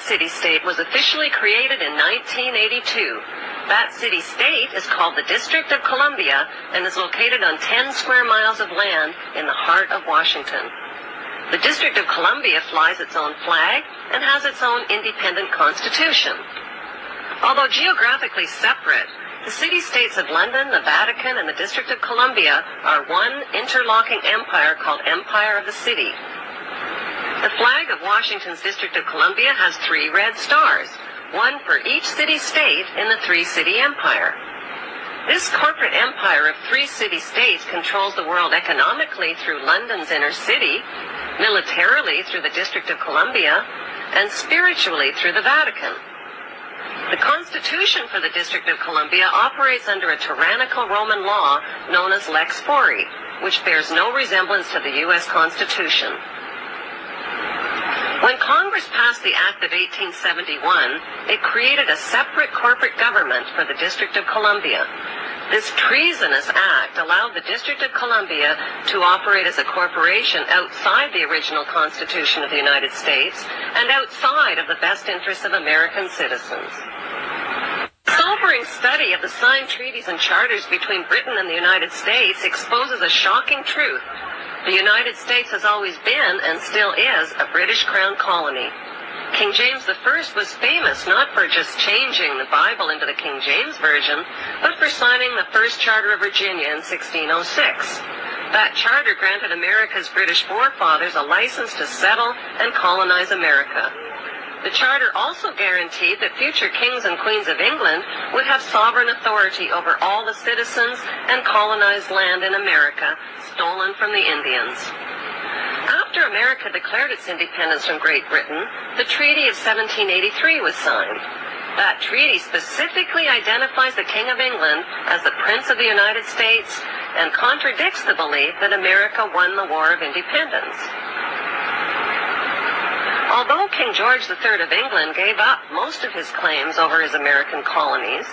city-state was officially created in 1982. That city-state is called the District of Columbia and is located on 10 square miles of land in the heart of Washington. The District of Columbia flies its own flag and has its own independent constitution. Although geographically separate, the city-states of London, the Vatican, and the District of Columbia are one interlocking empire called Empire of the City. The flag of Washington's District of Columbia has 3 red stars, one for each city-state in the 3-city empire. This corporate empire of 3 city-states controls the world economically through London's inner city, militarily through the District of Columbia, and spiritually through the Vatican. The Constitution for the District of Columbia operates under a tyrannical Roman law known as Lex Fori, which bears no resemblance to the U.S. Constitution. When Congress passed the Act of 1871, it created a separate corporate government for the District of Columbia. This treasonous act allowed the District of Columbia to operate as a corporation outside the original Constitution of the United States and outside of the best interests of American citizens. A sobering study of the signed treaties and charters between Britain and the United States exposes a shocking truth. The United States has always been, and still is, a British Crown colony. King James I was famous not for just changing the Bible into the King James Version, but for signing the First Charter of Virginia in 1606. That charter granted America's British forefathers a license to settle and colonize America. The charter also guaranteed that future kings and queens of England would have sovereign authority over all the citizens and colonized land in America stolen from the Indians. After America declared its independence from Great Britain, the Treaty of 1783 was signed. That treaty specifically identifies the King of England as the Prince of the United States and contradicts the belief that America won the War of Independence. Although King George III of England gave up most of his claims over his American colonies,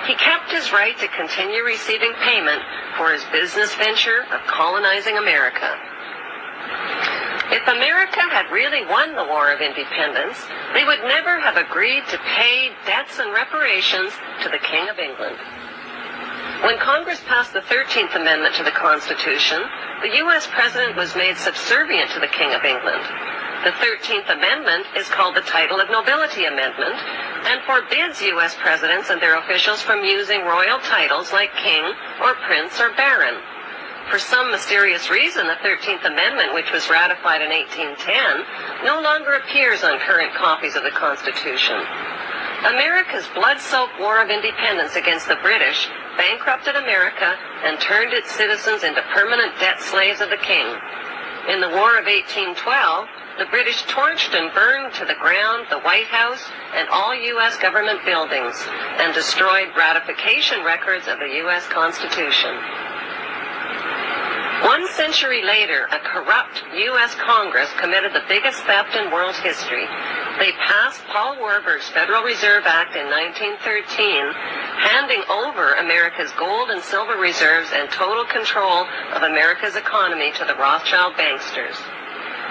he kept his right to continue receiving payment for his business venture of colonizing America. If America had really won the War of Independence, they would never have agreed to pay debts and reparations to the King of England. When Congress passed the 13th Amendment to the Constitution, the U.S. President was made subservient to the King of England. The 13th Amendment is called the Title of Nobility Amendment and forbids U.S. presidents and their officials from using royal titles like king or prince or baron. For some mysterious reason, the 13th Amendment, which was ratified in 1810, no longer appears on current copies of the Constitution. America's blood-soaked War of Independence against the British bankrupted America and turned its citizens into permanent debt slaves of the king. In the War of 1812, the British torched and burned to the ground the White House and all U.S. government buildings and destroyed ratification records of the U.S. Constitution. 1 century later, a corrupt U.S. Congress committed the biggest theft in world history. They passed Paul Warburg's Federal Reserve Act in 1913, handing over America's gold and silver reserves and total control of America's economy to the Rothschild banksters.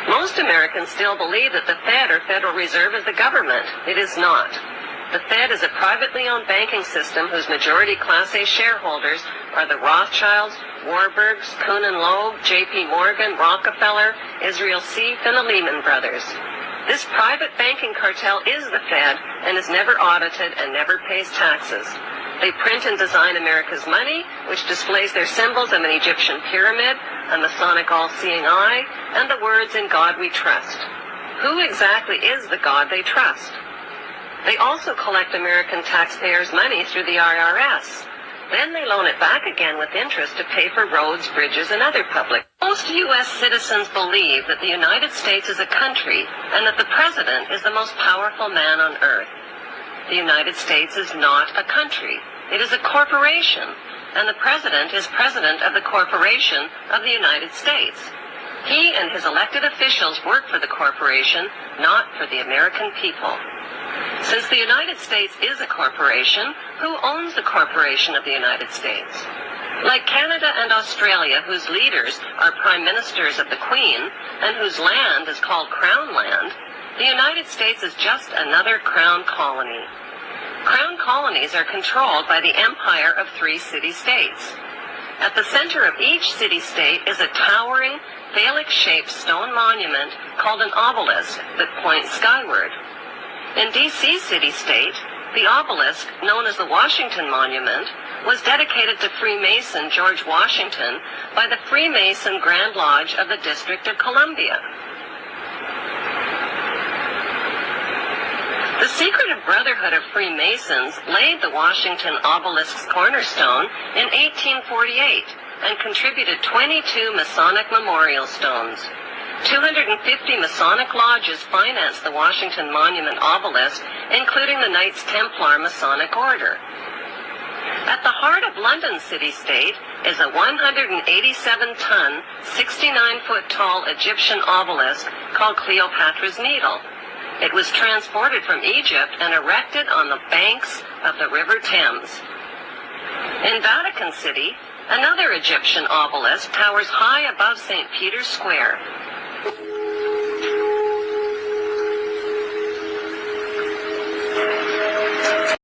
Most Americans still believe that the Fed, or Federal Reserve, is the government. It is not. The Fed is a privately owned banking system whose majority Class A shareholders are the Rothschilds, Warburgs, Kuhn and Loeb, J.P. Morgan, Rockefeller, Israel Seif, and the Lehman Brothers. This private banking cartel is the Fed and is never audited and never pays taxes. They print and design America's money, which displays their symbols of an Egyptian pyramid, a Masonic all-seeing eye, and the words, "In God We Trust." Who exactly is the God they trust? They also collect American taxpayers' money through the IRS. Then they loan it back again with interest to pay for roads, bridges, and other public. Most U.S. citizens believe that the United States is a country and that the president is the most powerful man on earth. The United States is not a country. It is a corporation, and the president is president of the corporation of the United States. He and his elected officials work for the corporation, not for the American people. Since the United States is a corporation, who owns the corporation of the United States? Like Canada and Australia, whose leaders are prime ministers of the Queen, and whose land is called Crown Land, The United States is just another crown colony. Crown colonies are controlled by the empire of 3 city-states. At the center of each city-state is a towering, phallic-shaped stone monument called an obelisk that points skyward. In D.C. city-state, the obelisk, known as the Washington Monument, was dedicated to Freemason George Washington by the Freemason Grand Lodge of the District of Columbia. The Secretive Brotherhood of Freemasons laid the Washington obelisk's cornerstone in 1848 and contributed 22 Masonic memorial stones. 250 Masonic lodges financed the Washington Monument obelisk, including the Knights Templar Masonic Order. At the heart of London city-state is a 187-ton, 69-foot-tall Egyptian obelisk called Cleopatra's Needle. It was transported from Egypt and erected on the banks of the River Thames. In Vatican City, another Egyptian obelisk towers high above St. Peter's Square.